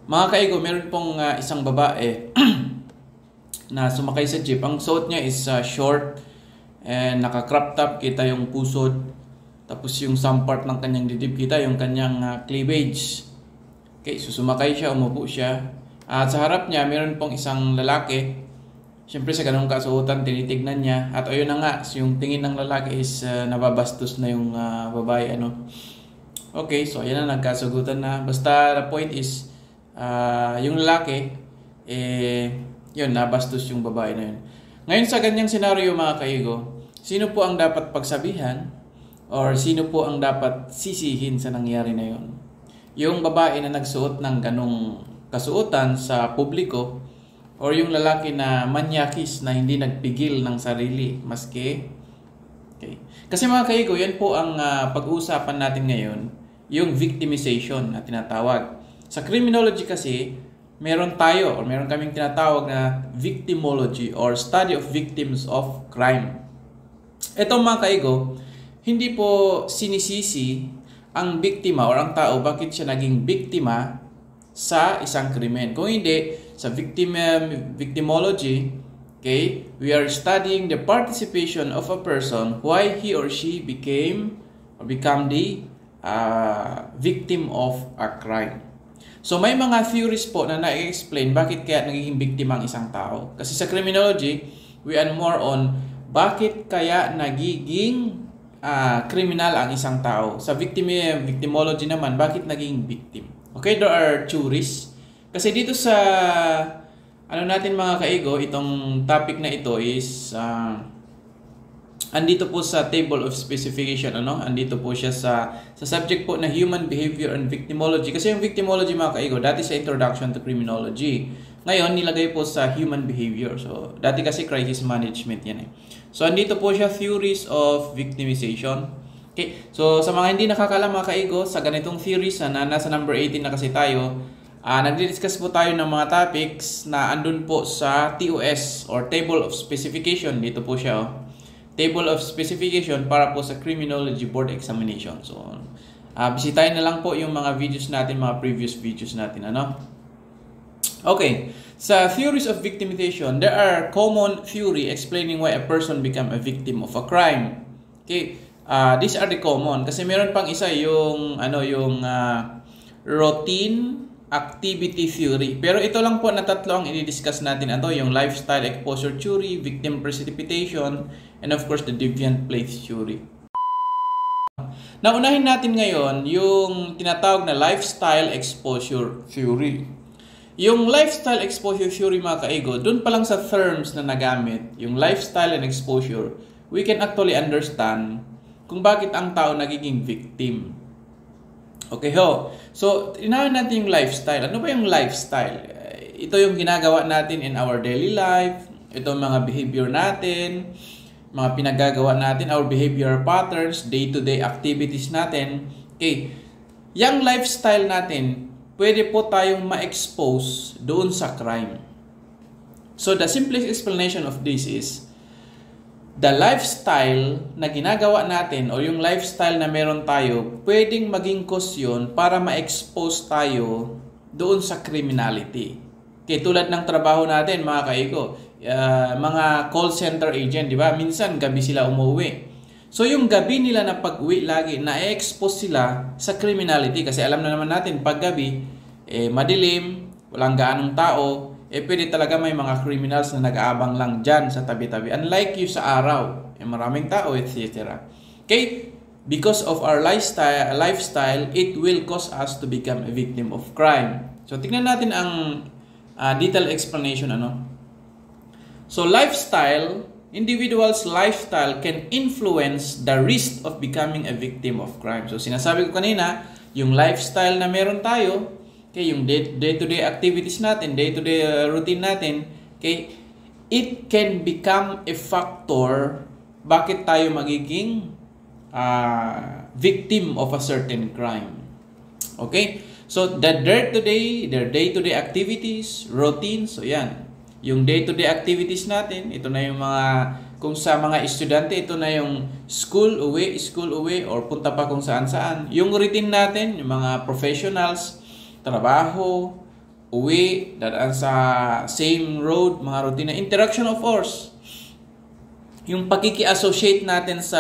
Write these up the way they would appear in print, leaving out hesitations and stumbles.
Mga kaigo, meron pong isang babae na sumakay sa jeep. Ang suot niya is short and naka-crop top, kita yung pusod. Tapos yung some part ng kanyang dibdib, kita yung kanyang cleavage. Okay, so sumakay siya, umupo siya. At sa harap niya, meron pong isang lalaki. Siyempre sa ganung kasuotan, tinitignan niya. At ayun na nga, yung tingin ng lalaki is nababastos na yung babae. Okay, so ayan na, nagkasugutan na. Basta the point is, yung lalaki, yun, nabastos yung babae na yun. Ngayon sa ganyang senaryo mga kaigo, sino po ang dapat pagsabihan or sino po ang dapat sisihin sa nangyari na yun? Yung babae na nagsuot ng ganong kasuotan sa publiko or yung lalaki na manyakis na hindi nagpigil ng sarili maski? Okay. Kasi mga kaigo, yan po ang pag-uusapan natin ngayon, yung victimization na tinatawag. Sa criminology kasi, meron kaming tinatawag na victimology or study of victims of crime. Ito mga kaigo, hindi po sinisisi ang biktima or ang tao bakit siya naging biktima sa isang krimen. Kung hindi, sa victimology, okay, we are studying the participation of a person why he or she become the victim of a crime. So may mga theories po na na-explain bakit kaya nagiging biktima ang isang tao. Kasi sa criminology, we are more on bakit kaya nagiging kriminal ang isang tao. Sa victimology naman, bakit naging victim. Okay, there are theories. Kasi dito sa natin mga kaigo, itong topic na ito is andito po sa table of specification, andito po siya sa subject po na human behavior and victimology. Kasi yung victimology mga kaigo, dati sa introduction to criminology. Ngayon, nilagay po sa human behavior. So, dati kasi crisis management yan . So, andito po siya, theories of victimization. Okay, so sa mga hindi nakakaalam mga kaigo, sa ganitong theories na nasa number 18 na kasi tayo, nagdi-discuss po tayo ng mga topics na andun po sa TOS or table of specification. Dito po siya, table of specification para po sa criminology board examination. So, bisitahin na lang po yung mga videos natin, mga previous videos natin, Okay, sa theories of victimization, there are common theory explaining why a person become a victim of a crime. Okay, these are the common. Kasi meron pang isa yung routine activity theory. Pero ito lang po na tatlo ang i-discuss natin. Yung lifestyle exposure theory, victim precipitation, and of course the deviant place theory. Naunahin natin ngayon yung tinatawag na lifestyle exposure theory. Yung lifestyle exposure theory mga kaigo, dun pa lang sa terms na nagamit, yung lifestyle and exposure, we can actually understand kung bakit ang tao nagiging victim. Okay ho. So, inahin natin yung lifestyle. Ano ba yung lifestyle? Ito yung ginagawa natin in our daily life. Ito yung mga behavior natin, mga pinagagawa natin, our behavior patterns, day-to-day activities natin. Okay. Yung lifestyle natin, pwede po tayong ma-expose doon sa crime. So, the simplest explanation of this is, the lifestyle na ginagawa natin o yung lifestyle na meron tayo, pwedeng maging cause yun para ma-expose tayo doon sa criminality. Okay, tulad ng trabaho natin mga kaigo, mga call center agent, di ba? Minsan gabi sila umuwi. So yung gabi nila na pag-uwi lagi, na-expose sila sa criminality kasi alam na naman natin pag gabi, madilim, walang gaanong tao, pwede talaga may mga criminals na nag-aabang lang dyan sa tabi-tabi. Unlike you sa araw, maraming tao, etc. Okay? Because of our lifestyle, it will cause us to become a victim of crime. So, tingnan natin ang detailed explanation. So, individual's lifestyle can influence the risk of becoming a victim of crime. So, sinasabi ko kanina, yung lifestyle na meron tayo, okay, yung day-to-day activities natin, day-to-day routine natin, okay, it can become a factor bakit tayo magiging victim of a certain crime. Okay? So, their day-to-day activities, routines, so yan. Yung day-to-day activities natin, ito na yung mga, kung sa mga estudyante, ito na yung school, uwi, or punta pa kung saan-saan. Yung routine natin, yung mga professionals, trabaho, uwi, dadaan sa same road, mga routine na interaction of course. Yung pakiki-associate natin sa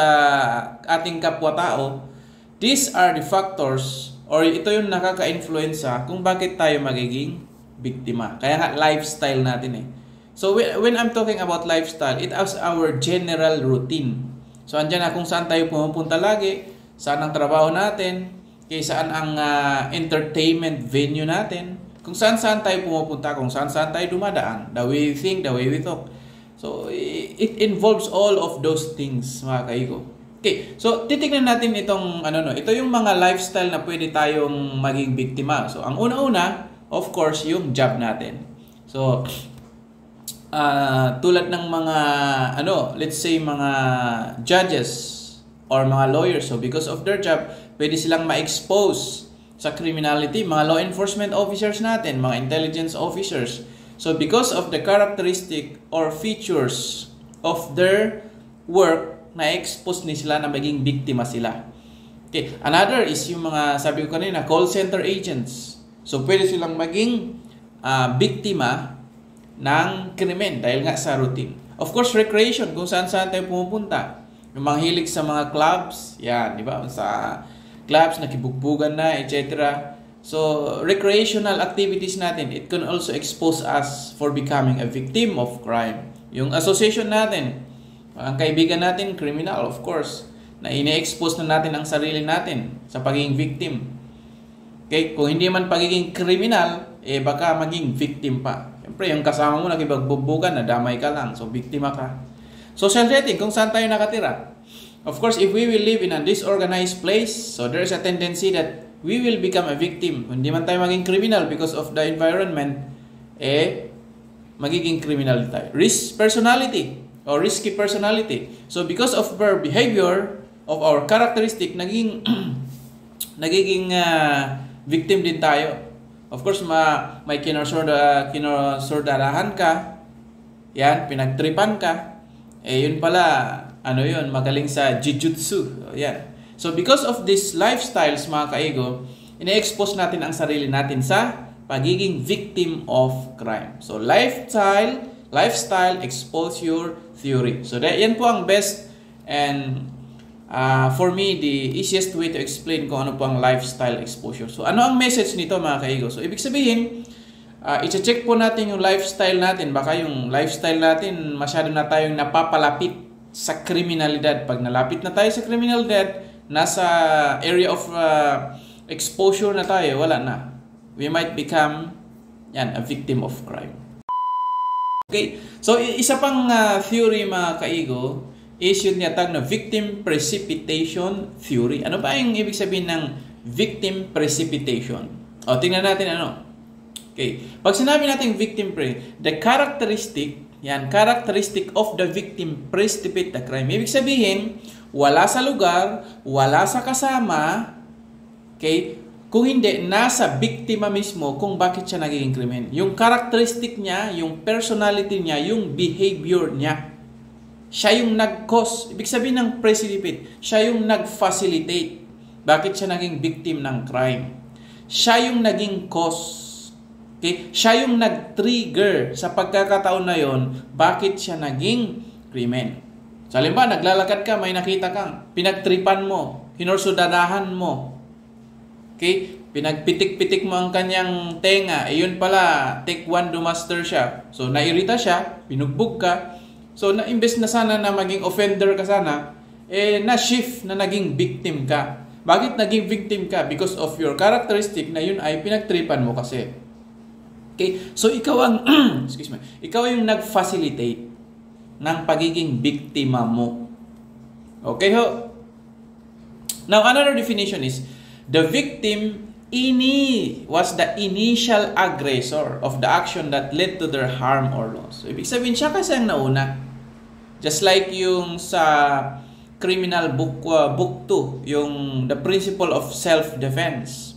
ating kapwa-tao, these are the factors or ito yung nakaka-influensa kung bakit tayo magiging biktima. Kaya nga lifestyle natin eh. So when I'm talking about lifestyle, it is our general routine. So andyan na kung saan tayo pumupunta lagi, saan ang trabaho natin, saan ang entertainment venue natin, kung saan tayo pumupunta, kung saan tayo dumadaan, the way we think, the way we talk. So it involves all of those things, mga kaigo. Okay, so titignan natin itong ito yung mga lifestyle na pwede tayong maging biktima. So ang una-una, of course, yung job natin. So tulad ng mga let's say mga judges or mga lawyers, so because of their job, pwede silang ma-expose sa criminality, mga law enforcement officers natin, mga intelligence officers. So because of the characteristic or features of their work, na-expose ni sila na maging biktima sila. Okay, another is yung mga sabi ko kanina, call center agents. So pwede silang maging biktima ng krimen dahil nga sa routine. Of course, recreation, kung saan tayo pumupunta. Yung mga hilig sa mga clubs, yan, di ba? Sa clubs, nakibugbugan na, etc. So, recreational activities natin, it can also expose us for becoming a victim of crime. Yung association natin, ang kaibigan natin, criminal, of course, na ine-expose na natin ang sarili natin sa pagiging victim. Okay? Kung hindi man pagiging criminal, baka maging victim pa. Siyempre, yung kasama mo nakibagbubugan, nadamay ka lang, so biktima ka. Social setting, kung saan tayo nakatira. Of course, if we will live in a disorganized place, so there is a tendency that we will become a victim. Hindi man tayo maging criminal because of the environment, magiging criminal tayo. Risk personality or risky personality. So because of our behavior, of our characteristic, nagiging victim din tayo. Of course, may kinorsordarahan ka, yan, pinagtripan ka, yun pala, yun, magaling sa jujutsu, yan. So because of these lifestyles, mga kaigo, ine-expose natin ang sarili natin sa pagiging victim of crime. So lifestyle exposure theory. So yan po ang best and for me, the easiest way to explain kung ano po ang lifestyle exposure. So ano ang message nito, mga kaigo? So ibig sabihin, i-check po natin yung lifestyle natin. Baka yung lifestyle natin, masyado na tayong napapalapit sa kriminalidad. Pag nalapit na tayo sa kriminalidad, nasa area of exposure na tayo, wala na. We might become a victim of crime. Okay, so isa pang theory, mga kaigo, is yung tinatawag na victim precipitation theory. Ano ba yung ibig sabihin ng victim precipitation? O, tingnan natin Okay, pag sinabi natin victim the characteristic of the victim precipitate the crime. Ibig sabihin, wala sa lugar, wala sa kasama, okay, kung hindi, nasa biktima mismo kung bakit siya nagiging krimen. Yung characteristic niya, yung personality niya, yung behavior niya. Siya yung nag-cause. Ibig sabihin ng precipitate, siya yung nag-facilitate. Bakit siya naging victim ng crime? Siya yung naging cause. Okay? Siya yung nag-trigger sa pagkakataon na yon, bakit siya naging krimen. So, halimbawa, naglalakad ka, may nakita kang pinagtripan mo, hinorsudadahan mo. Okay? Pinagpitik-pitik mo ang kanyang tenga. Yun pala, take one, do master siya. So, nairita siya, pinugbog ka. So, imbes na sana na maging offender ka sana, na-shift na naging victim ka. Bakit naging victim ka? Because of your characteristic na yun ay pinagtripan mo kasi. Okay? So, ikaw ang, ikaw yung nag-facilitate ng pagiging biktima mo. Okay ho? Now, another definition is, the victim was the initial aggressor of the action that led to their harm or loss. So, ibig sabihin, siya kasi ang nauna. Just like yung sa criminal book 2, yung the principle of self-defense.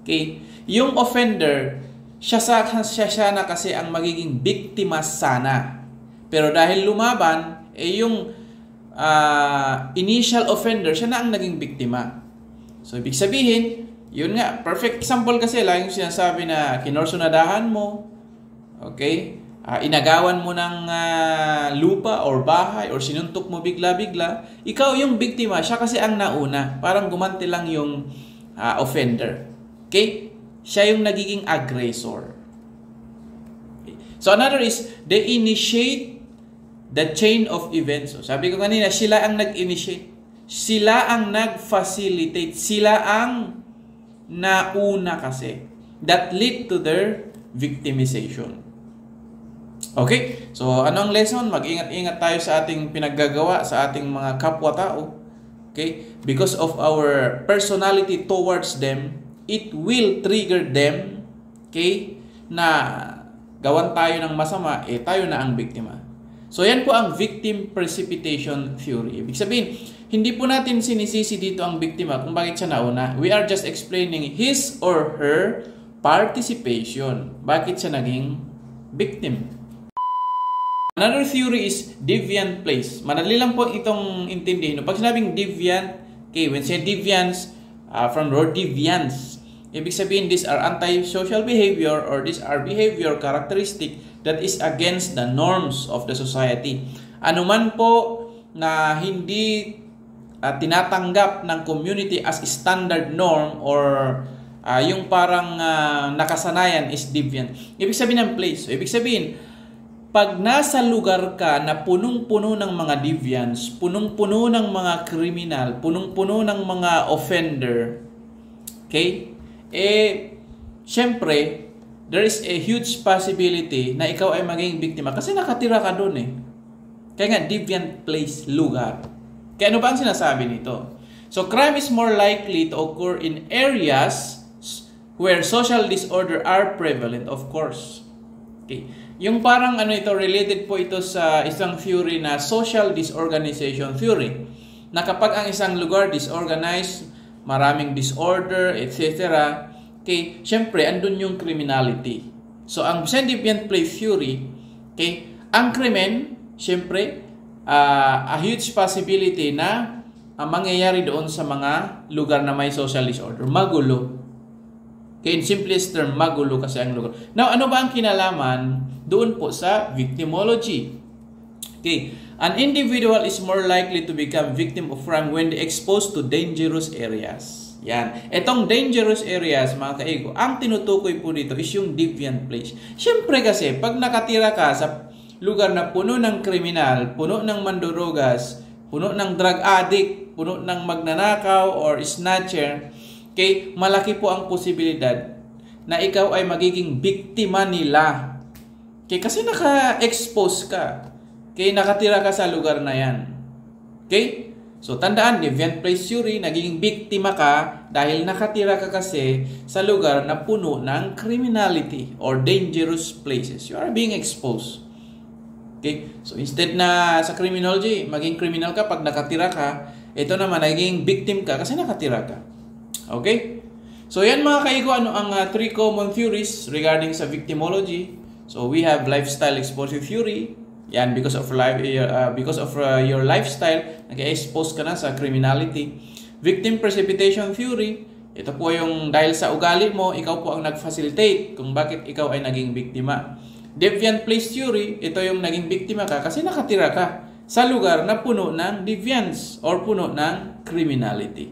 Okay? Yung offender, siya na kasi ang magiging biktima sana. Pero dahil lumaban, yung initial offender, siya na ang naging biktima. So, ibig sabihin, Yun nga, perfect example kasi laging sinasabi na kinorsunadahan mo, okay? Inagawan mo ng lupa or bahay or sinuntok mo bigla-bigla, ikaw yung biktima, siya kasi ang nauna. Parang gumanti lang yung offender. Okay? Siya yung nagiging aggressor. Okay. So another is, they initiate the chain of events. So, sabi ko kanina, sila ang nag-initiate. Sila ang nag-facilitate. Sila ang nauna kasi. That lead to their victimization. Okay? So, anong lesson? Mag-ingat-ingat tayo sa ating pinaggagawa, sa ating mga kapwa-tao. Okay? Because of our personality towards them, it will trigger them, okay, na gawan tayo ng masama, tayo na ang biktima. So, yan po ang victim precipitation theory. Ibig sabihin, hindi po natin sinisisi dito ang biktima kung bakit siya nauna. We are just explaining his or her participation. Bakit siya naging victim? Another theory is deviant place. Madali lang po itong intindihin. Pag sinabing deviant, okay, when say deviance, from the word deviance, ibig sabihin these are anti-social behavior or these are behavior characteristic that is against the norms of the society. Ano man po na hindi tinatanggap ng community as standard norm or yung parang nakasanayan is deviant. Ibig sabihin ng place. So, ibig sabihin, pag nasa lugar ka na punong-puno ng mga deviants, punong-puno ng mga kriminal, punong-puno ng mga offender, okay? Syempre, there is a huge possibility na ikaw ay maging biktima kasi nakatira ka doon eh. Kaya nga, deviant place, lugar. Kaya ano ba ang sinasabi nito? So, crime is more likely to occur in areas where social disorder are prevalent, of course. Okay. Yung parang related po ito sa isang theory na social disorganization theory. Na kapag ang isang lugar disorganized, maraming disorder, etc. Okay, syempre, andun yung criminality. So, ang deviant place theory, okay, ang krimen, syempre, a huge possibility na mangyayari doon sa mga lugar na may social disorder. Magulo. Okay, in simplest term, magulo kasi ang lugar. Now, ano ba ang kinalaman doon po sa victimology? Okay, an individual is more likely to become victim of crime when they exposed to dangerous areas. Yan. Etong dangerous areas, mga kaigo, ang tinutukoy po dito is yung deviant place. Siyempre kasi, pag nakatira ka sa lugar na puno ng kriminal, puno ng mandurugas, puno ng drug addict, puno ng magnanakaw or snatcher, okay, malaki po ang posibilidad na ikaw ay magiging biktima nila. Okay, kasi naka-expose ka. Okay, nakatira ka sa lugar na yan. Okay? So, tandaan, deviant place theory, naging biktima ka dahil nakatira ka kasi sa lugar na puno ng criminality or dangerous places. You are being exposed. Okay? So, instead na sa criminology, maging criminal ka pag nakatira ka, ito naman, naging victim ka kasi nakatira ka. Okay? So, yan mga kaigo, ano ang 3 common theories regarding sa victimology. So, we have lifestyle exposure theory. Yan, because of your lifestyle, nag-expose ka na sa criminality. Victim precipitation theory, ito po yung dahil sa ugali mo, ikaw po ang nag-facilitate kung bakit ikaw ay naging biktima. Deviant place theory, ito yung naging biktima ka kasi nakatira ka sa lugar na puno ng deviance or puno ng criminality.